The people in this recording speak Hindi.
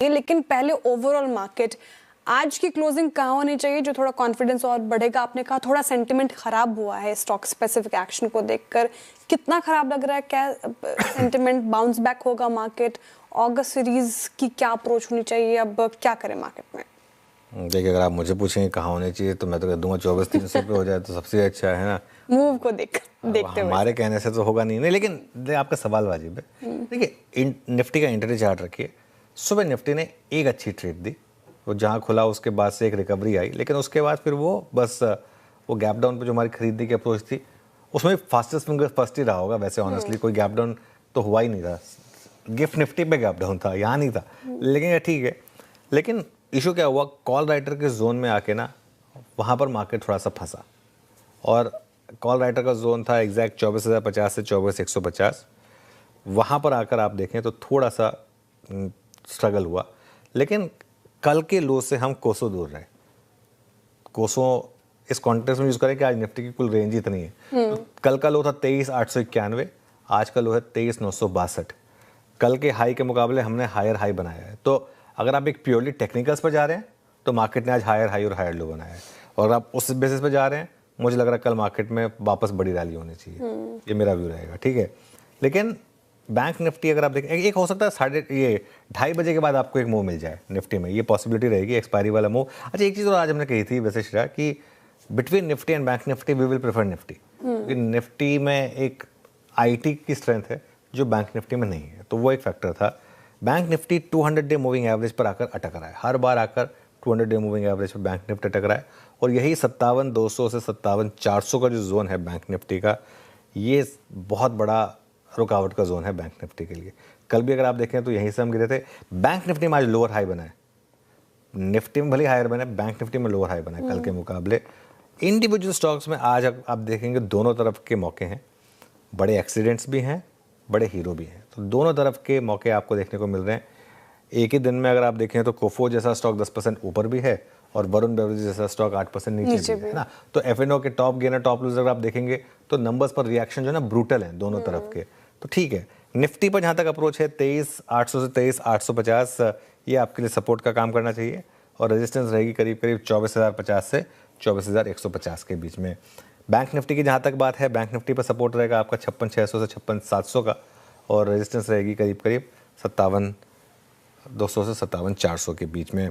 लेकिन पहले ओवरऑल मार्केट आज की क्लोजिंग कहाँ होनी चाहिए जो थोड़ा कॉन्फिडेंस और बढ़ेगा? आपने कहा थोड़ा सेंटिमेंट खराब हुआ है स्टॉक स्पेसिफिक एक्शन को देखकर, कितना खराब लग रहा है? क्या सेंटिमेंट बाउंस बैक होगा मार्केट? अगस्त सीरीज की क्या अप्रोच होनी चाहिए? अब क्या करें मार्केट में? देखिए, अगर आप मुझे पूछेंगे कहाँ होने चाहिए तो मैं तो कह दूंगा 24,300 पे हो जाए तो सबसे अच्छा है ना। मूव को देखते हुए हमारे कहने से तो होगा नहीं, लेकिन आपका सवाल वाजिब है। देखिए, निफ्टी का इंटरडे चार्ट रखिए। सुबह निफ्टी ने एक अच्छी ट्रेड दी, वो जहाँ खुला उसके बाद से एक रिकवरी आई, लेकिन उसके बाद फिर वो बस वो गैप डाउन पे जो हमारी खरीदने की अप्रोच थी उसमें फास्टेस्ट फिंगर फर्स्ट ही रहा होगा। वैसे ऑनेस्टली कोई गैप डाउन तो हुआ ही नहीं था। गिफ्ट निफ्टी पे गैप डाउन था, यहाँ नहीं था, लेकिन ठीक है। लेकिन इशू क्या हुआ, कॉल राइटर के जोन में आके ना वहाँ पर मार्केट थोड़ा सा फंसा, और कॉल राइटर का जोन था एग्जैक्ट 24,050 से 24,150। वहाँ पर आकर आप देखें तो थोड़ा सा स्ट्रगल हुआ, लेकिन कल के लो से हम कोसों दूर रहे। कोसों इस कॉन्टेक्स्ट में यूज़ करें कि आज निफ्टी की कुल रेंज इतनी है। तो कल का लो था 23,891, आज का लो है 23,962। कल के हाई के मुकाबले हमने हायर हाई बनाया है। तो अगर आप एक प्योरली टेक्निकल्स पर जा रहे हैं तो मार्केट ने आज हायर हाई और हायर लो बनाया है, और आप उस बेसिस पे जा रहे हैं, मुझे लग रहा है कल मार्केट में वापस बड़ी रैली होनी चाहिए। ये मेरा व्यू रहेगा, ठीक है। लेकिन बैंक निफ्टी अगर आप देखें, एक हो सकता है 2:30 बजे के बाद आपको एक मूव मिल जाए निफ्टी में, ये पॉसिबिलिटी रहेगी, एक्सपायरी वाला मूव। अच्छा, एक चीज़ और आज हमने कही थी वैसे श्रेया, कि between Nifty and Bank Nifty we will prefer Nifty, क्योंकि निफ्टी में एक आईटी की स्ट्रेंथ है जो बैंक निफ्टी में नहीं है, तो वो एक फैक्टर था। Bank Nifty 200 day moving average पर आकर अटक रहा है, हर बार आकर 200 डे मूविंग एवरेज पर बैंक निफ्टी अटक रहा है, और यही 57,200 से 57,400 का जो जोन है बैंक निफ्टी का, ये बहुत बड़ा रुकावट का जोन है बैंक निफ्टी के लिए। कल भी अगर आप देखें तो यहीं से हम गिरे थे। बैंक निफ्टी में आज लोअर हाई बना है, निफ्टी में भले हायर बना है, बैंक निफ्टी में लोअर हाई बना है कल के मुकाबले। इंडिविजुअल स्टॉक्स में आज आप देखेंगे दोनों तरफ के मौके हैं, बड़े एक्सीडेंट्स भी हैं, बड़े हीरो भी हैं, तो दोनों तरफ के मौके आपको देखने को मिल रहे हैं। एक ही दिन में अगर आप देखें तो कोफो जैसा स्टॉक 10% ऊपर भी है, और वरुण बेवरेज जैसा स्टॉक 8% नीचे भी है ना। तो एफएनओ के टॉप गेनर टॉप लूजर अगर आप देखेंगे तो नंबर्स पर रिएक्शन जो है ना ब्रूटल है दोनों तरफ के। तो ठीक है, निफ्टी पर जहाँ तक अप्रोच है 23,800 से 23,850, ये आपके लिए सपोर्ट का काम करना चाहिए, और रेजिस्टेंस रहेगी करीब करीब 24,050 से 24,150 के बीच में। बैंक निफ्टी की जहाँ तक बात है, बैंक निफ्टी पर सपोर्ट रहेगा आपका 56,600 से 56,700 का, और रेजिस्टेंस रहेगी करीब करीब 57,200 से 57,400 के बीच में।